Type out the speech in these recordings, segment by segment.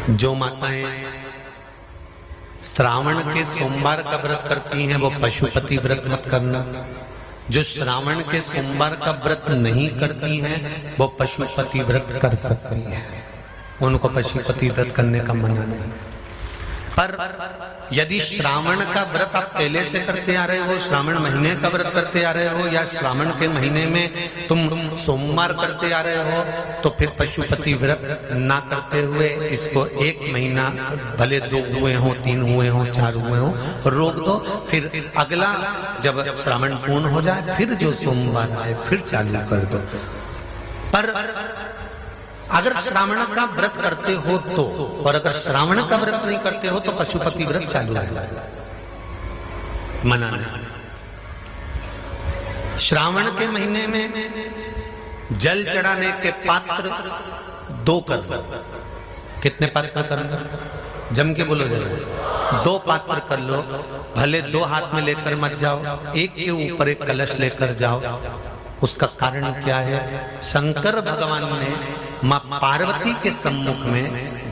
जो माताएं श्रावण के सोमवार का व्रत करती हैं वो पशुपति व्रत मत करना। जो श्रावण के सोमवार का व्रत नहीं करती हैं वो पशुपति व्रत कर सकती हैं, उनको पशुपति व्रत करने का मना नहीं। पर यदि श्रावण का व्रत आप पहले से करते आ रहे हो, श्रावण महीने का व्रत करते आ रहे हो, या श्रावण के महीने में तुम सोमवार करते आ रहे हो, तो फिर पशुपति व्रत ना करते हुए इसको 1 महीना, भले 2 हुए हो, 3 हुए हो, 4 हुए हो, रोक दो। फिर अगला जब श्रावण पूर्ण हो जाए फिर जो सोमवार आए फिर चालू कर दो। पर अगर श्रावण का व्रत करते हो तो, और अगर श्रावण का व्रत नहीं करते हो तो पशुपति व्रत चालू है, मना नहीं। श्रावण के महीने में जल चढ़ाने के पात्र 2 कर लो। कितने पात्र कर लो? जम के बोलो जरा। 2 पात्र कर लो, भले 2 हाथ में लेकर मत जाओ, एक के ऊपर एक कलश लेकर जाओ। उसका कारण क्या है? शंकर भगवान ने मां पार्वती के सम्मुख में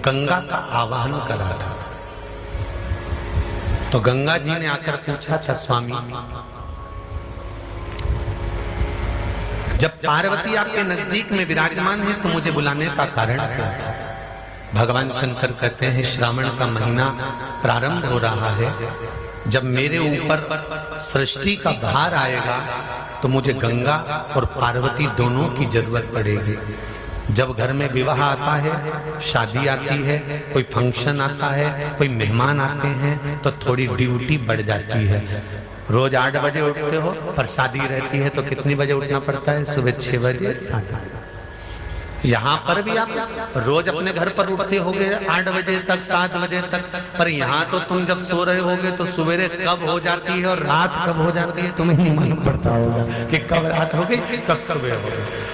गंगा का आवाहन करा था। तो गंगा जी ने आकर पूछा था, स्वामी जब पार्वती आपके नजदीक में विराजमान है तो मुझे बुलाने का कारण क्या था? भगवान शंकर कहते हैं, श्रावण का महीना प्रारंभ हो रहा है, जब मेरे ऊपर सृष्टि का भार आएगा तो मुझे गंगा और पार्वती दोनों की जरूरत पड़ेगी। जब घर में विवाह आता है, शादी आती है, कोई फंक्शन आता है, कोई मेहमान आते हैं, तो थोड़ी ड्यूटी बढ़ जाती है। रोज 8 बजे उठते हो, पर शादी रहती है तो कितनी बजे उठना पड़ता है? सुबह 6 बजे 7 बजे। यहाँ पर भी आप रोज अपने घर पर उठते होगे 8 बजे तक, 7 बजे तक, पर यहाँ तो तुम जब सो रहे होगे तो सवेरे कब हो जाती है और रात कब हो जाती है तुम्हें नहीं मालूम पड़ता होगा कि कब रात हो गई कब सुबह हो गई।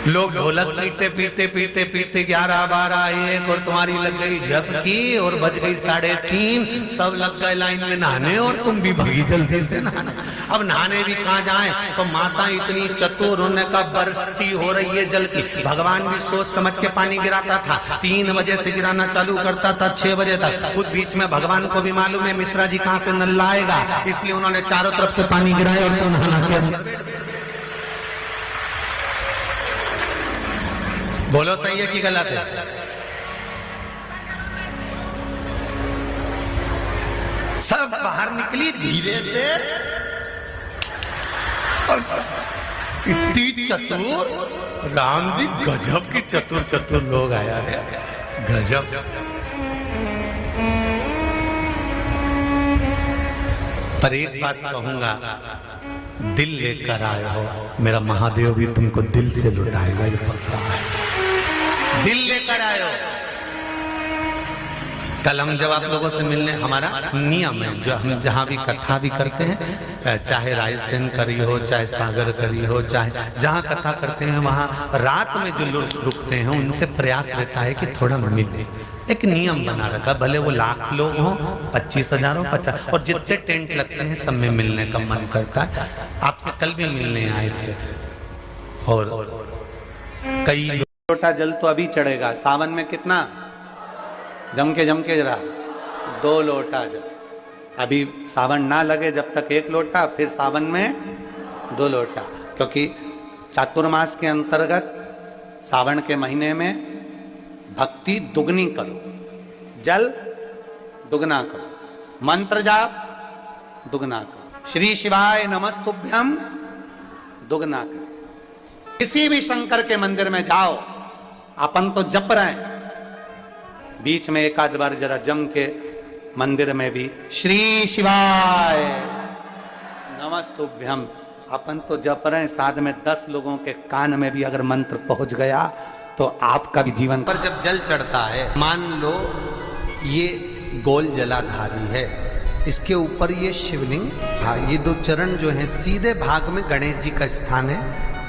लोग ढोलक पीते पीते पीते पीते 11, 12, 1 और तुम्हारी लग गई झपकी और बज गई 3:30, सब लग गए लाइन में नहाने और तुम भी भागी जल्दी से नहाने। अब नहाने भी कहाँ जाए? तो माता इतनी चतुर, उन्होंने बरसती हो रही है जल की। भगवान भी सोच समझ के पानी गिराता था, 3 बजे से गिराना चालू करता था 6 बजे तक। उस बीच में भगवान को भी मालूम है मिश्रा जी कहाँ से नल लाएगा, इसलिए उन्होंने चारों तरफ से पानी गिराया और तो नहाना के अंदर। बोलो सही है कि गलत है? सब बाहर निकली धीरे से, और इतनी चतुर, राम जी गजब की चतुर लोग आया है, गजब। पर एक बात कहूंगा, दिल लेकर आए हो, मेरा महादेव भी तुमको दिल से लुटाएगा, ये पक्का है। दिल लेकर आयो। कल हम जब आप लोगों से मिलने, हमारा नियम है, जो हम जहाँ भी कथा भी करते हैं, चाहे रायसेन करी हो, चाहे सागर करी हो, चाहे जहाँ कथा करते हैं वहाँ रात में जो लोग रुकते हैं उनसे प्रयास रहता है कि थोड़ा मिले। एक नियम बना रखा, भले वो लाख लोग हों, 25,000 हो, 50, और जितने टेंट लगते हैं सब में मिलने का मन करता है। आपसे कल भी मिलने आए थे, और कई लोटा जल तो अभी चढ़ेगा, सावन में कितना? जम के जरा 2 लोटा जल। अभी सावन ना लगे जब तक 1 लोटा, फिर सावन में 2 लोटा, क्योंकि चातुर्मास के अंतर्गत सावन के महीने में भक्ति दुगनी करो, जल दुगना करो, मंत्र जाप दुगना करो, श्री शिवाय नमस्तुभ्यम दुगना करो। किसी भी शंकर के मंदिर में जाओ, अपन तो जप रहे हैं, बीच में 1 आध बार जरा जम के मंदिर में भी श्री शिवाय नमस्तुभ्यम अपन तो जप रहे हैं, साथ में 10 लोगों के कान में भी अगर मंत्र पहुंच गया तो आपका भी जीवन। पर जब जल चढ़ता है, मान लो ये गोल जलाधारी है, इसके ऊपर ये शिवलिंग था, ये 2 चरण जो हैं सीधे भाग में गणेश जी का स्थान है,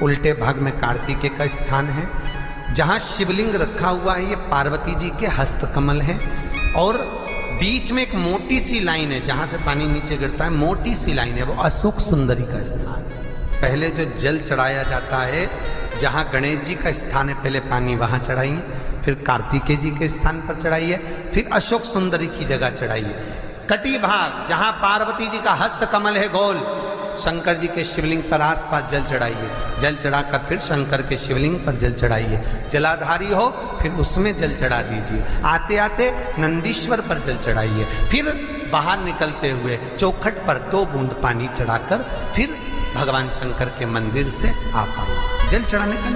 उल्टे भाग में कार्तिकेय का स्थान है। जहाँ शिवलिंग रखा हुआ है ये पार्वती जी के हस्तकमल है, और बीच में एक मोटी सी लाइन है जहाँ से पानी नीचे गिरता है, मोटी सी लाइन है, वो अशोक सुंदरी का स्थान है। पहले जो जल चढ़ाया जाता है, जहाँ गणेश जी का स्थान है, पहले पानी वहाँ चढ़ाइए, फिर कार्तिकेय जी के स्थान पर चढ़ाइए, फिर अशोक सुंदरी की जगह चढ़ाइए। कटी भाग जहां पार्वती जी का हस्त कमल है गोल, शंकर जी के शिवलिंग पर आसपास जल चढ़ाइए। जल चढ़ाकर फिर शंकर के शिवलिंग पर जल चढ़ाइए। जलाधारी हो फिर उसमें जल चढ़ा दीजिए। आते आते नंदीश्वर पर जल चढ़ाइए। फिर बाहर निकलते हुए चौखट पर 2 बूंद पानी चढ़ाकर फिर भगवान शंकर के मंदिर से आ पाइए। जल चढ़ाने का